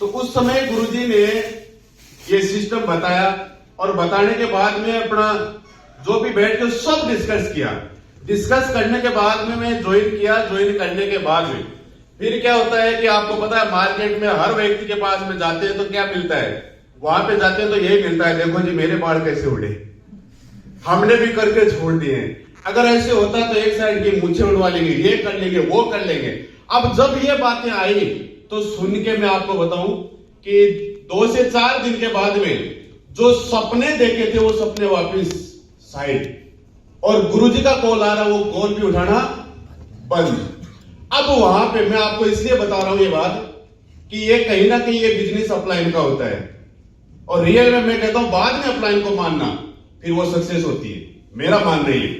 तो उस समय गुरुजी ने ये सिस्टम बताया और बताने के बाद में अपना जो भी बैठ के सब डिस्कस किया। डिस्कस करने के बाद में मैं ज्वाइन किया। ज्वाइन करने के बाद में फिर क्या होता है कि आपको पता है मार्केट में हर व्यक्ति के पास में जाते हैं तो क्या मिलता है, वहां पे जाते हैं तो यही मिलता है, देखो जी मेरे बाल कैसे उड़े, हमने भी करके छोड़ दिए। अगर ऐसे होता तो एक साइड की मूछें उड़वा लेंगे, ये कर लेंगे, वो कर लेंगे। अब जब ये बातें आई तो सुन के मैं आपको बताऊं कि 2 से 4 दिन के बाद में जो सपने देखे थे वो सपने वापिस साइड, और गुरुजी का कॉल आ रहा, वो कॉल भी उठाना बंद। अब वहां पे मैं आपको इसलिए बता रहा हूं ये बात कि ये कहीं ना कहीं ये बिजनेस अपलाइन का होता है, और रियल में मैं कहता हूं बाद में अपलाइन को मानना फिर वो सक्सेस होती है, मेरा मान रही है।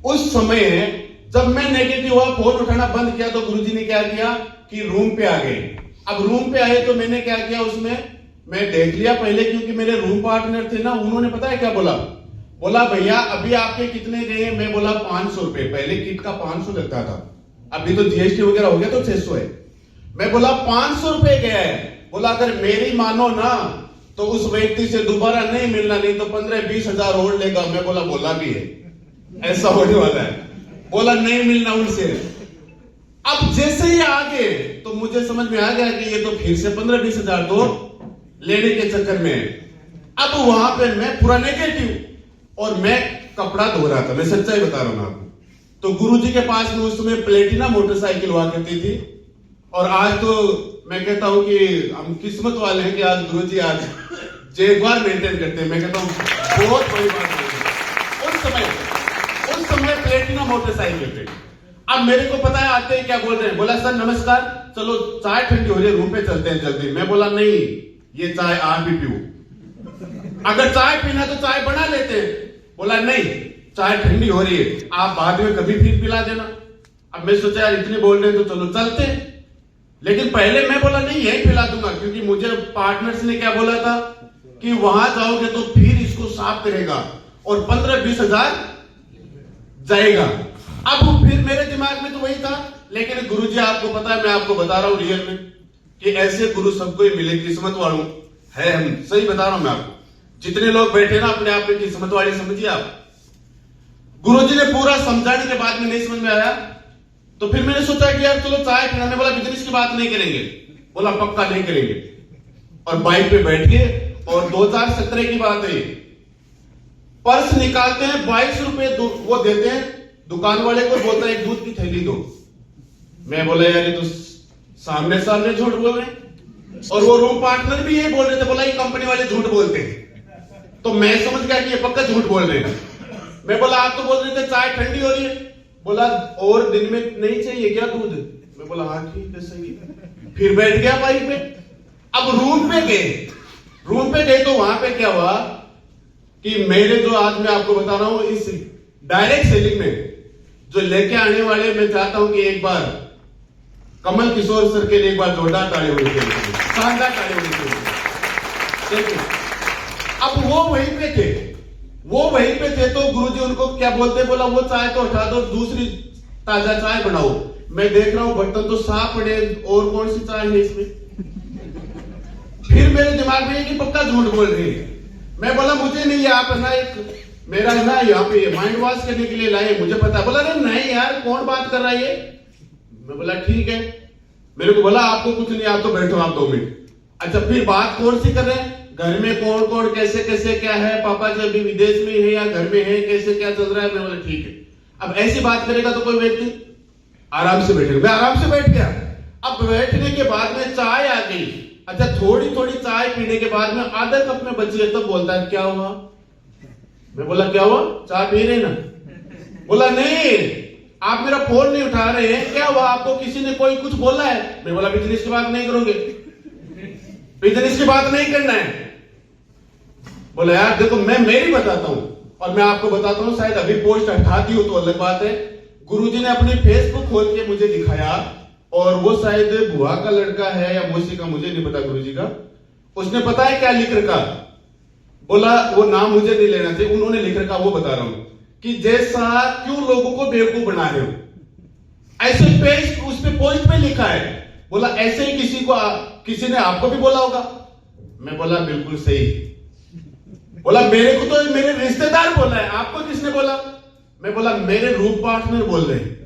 उस समय जब मैं नेगेटिव हुआ, फोन उठाना बंद किया, तो गुरुजी ने क्या किया कि रूम पे आ गए। अब रूम पे आए तो मैंने क्या किया, उसमें मैं देख लिया पहले, क्योंकि मेरे रूम पार्टनर थे ना, उन्होंने पता है क्या बोला, बोला भैया अभी आपके कितने गए? मैं बोला 500 रुपए। पहले किट का 500 लगता था, अभी तो जीएसटी वगैरह हो गया तो 600 है। मैं बोला 500 रुपए गया है। बोला अगर मेरी मानो ना तो उस व्यक्ति से दोबारा नहीं मिलना, नहीं तो 15-20 हजार और लेगा। मैं बोला भी है, ऐसा होने वाला है। बोला नहीं मिलना उनसे। अब जैसे ही आगे तो मुझे समझ में आ गया कि ये तो फिर से 15-20 हजार तो लेने के चक्कर में है। अब वहां पे मैं पूरा नेगेटिव, और मैं कपड़ा धो रहा था, मैं सच्चाई बता रहा हूं आपको। तो गुरुजी के पास में उस समय प्लेटिना मोटरसाइकिल हुआ करती थी, और आज तो मैं कहता हूं कि हम किस्मत वाले हैं कि आज गुरुजी आज जैगवार मेंटेन करते हैं। मैं कहता हूं बहुत बड़ी बात है। उस समय प्लेटिना मोटरसाइकिल पे। अब मेरे को पता है आते ही क्या बोल रहे हैं, बोला सर नमस्कार, चलो चाय ठंडी हो रही है, रूम पे चलते हैं जल्दी। मैं बोला नहीं, ये चाय आप भी पियो, अगर चाय पीना तो चाय बना लेते हैं। बोला नहीं, चाय ठंडी हो रही है, आप बाद में कभी फिर पिला देना। अब मैं सोचा यार इतने बोल रहे हैं तो चलो चलते हैं, लेकिन पहले मैं बोला नहीं यही पिला दूंगा, क्योंकि मुझे पार्टनर्स ने क्या बोला था कि वहां जाओगे तो फिर इसको साफ करेगा और 15-20 हजार जाएगा। अब फिर मेरे दिमाग में तो वही था, लेकिन गुरुजी आपको पता है, मैं आपको बता रहा हूं रियल में कि ऐसे गुरु सबको ही मिले, किस्मत वालों है हम। सही बता रहा हूं मैं आपको, जितने लोग बैठे ना अपने आप में किस्मत वाले समझिए आप। गुरुजी ने पूरा समझाने के बाद में नहीं समझ में आया, तो फिर मैंने सोचा कि यार चलो चाय पीना। मैं बोला बिजनेस की बात नहीं करेंगे। बोला पक्का नहीं करेंगे। और बाइक पे बैठ के, और 2017 की बात है, पर्स निकालते हैं, 22 रुपए वो देते हैं दुकान वाले को, बोलता है एक दूध की थैली दो। मैं बोला यार ये तो सामने झूठ बोल रहे हैं, और वो रूम पार्टनर भी यही बोल रहे थे, बोला ये कंपनी वाले झूठ बोलते हैं। तो मैं समझ गया कि ये पक्का झूठ बोल रहे हैं। मैं बोला आप तो बोल रहे थे चाय ठंडी हो रही है। बोला और दिन में नहीं चाहिए क्या दूध? मैं बोला हाँ ठीक है सही है। फिर बैठ गया बाइक पे। अब रूम पे गए तो वहां पे क्या हुआ कि मेरे जो आज मैं आपको बता रहा हूं, इस डायरेक्ट सेलिंग में जो लेके आने वाले, मैं चाहता हूं कि एक बार कमल किशोर सर के लिए एक बार जोरदार ताली होनी चाहिए, शानदार ताली होनी चाहिए। अब वो वहीं पे थे तो गुरुजी उनको क्या बोलते, बोला वो चाय तो हटा दो, दूसरी ताजा चाय बनाओ। मैं देख रहा हूं बर्तन तो साफ पड़े, और कौन सी चाय है इसमें? फिर मेरे दिमाग में कि पक्का झूठ बोल रही है। मैं बोला मुझे नहीं, आप ना एक मेरा ना यहाँ पे माइंड वॉश करने के लिए लाए, मुझे पता। बोला अरे नहीं यार कौन बात कर रहा है? मैं बोला ठीक है। मेरे को बोला आपको कुछ नहीं, आप तो बैठो, आप 2 मिनट। अच्छा फिर बात कौन सी कर रहे हैं, घर में कौन कौन कैसे कैसे क्या है, पापा जी अभी विदेश में है या घर में है, कैसे क्या चल रहा है? मैं बोला ठीक है। अब ऐसी बात करेगा तो कोई व्यक्ति आराम से बैठेगा। मैं आराम से बैठ गया। अब बैठने के बाद में चाय आ गई। अच्छा थोड़ी थोड़ी चाय पीने के बाद में आधा कप में बची है, तब बोलता है क्या हुआ? मैं बोला क्या हुआ, चाय पी रहे ना? बोला नहीं आप मेरा फोन नहीं उठा रहे हैं, क्या हुआ आपको? किसी ने कोई कुछ बोला है? मैं बोला बिजनेस की बात नहीं करोगे, बिजनेस की बात नहीं करना है। बोला यार देखो मैं मेरी बताता हूं, और मैं आपको बताता हूं, शायद अभी पोस्ट हटा दी हो तो अलग बात है। गुरुजी ने अपनी फेसबुक खोल के मुझे दिखाया, और वो शायद बुआ का लड़का है या मौसी का, मुझे नहीं पता गुरुजी का। उसने पता है क्या लिख रखा? बोला वो नाम मुझे नहीं लेना चाहिए, उन्होंने लिख रखा वो बता रहा हूं कि जैसा क्यों लोगों को बेवकूफ बना रहे हो, ऐसे पेज उस पे पोस्ट पे लिखा है बोला ऐसे ही किसी ने आपको भी बोला होगा? मैं बोला बिल्कुल सही। बोला मेरे को तो मेरे रिश्तेदार बोला है, आपको किसने बोला? मैं बोला मेरे रूप पार्टनर बोल रहे हैं।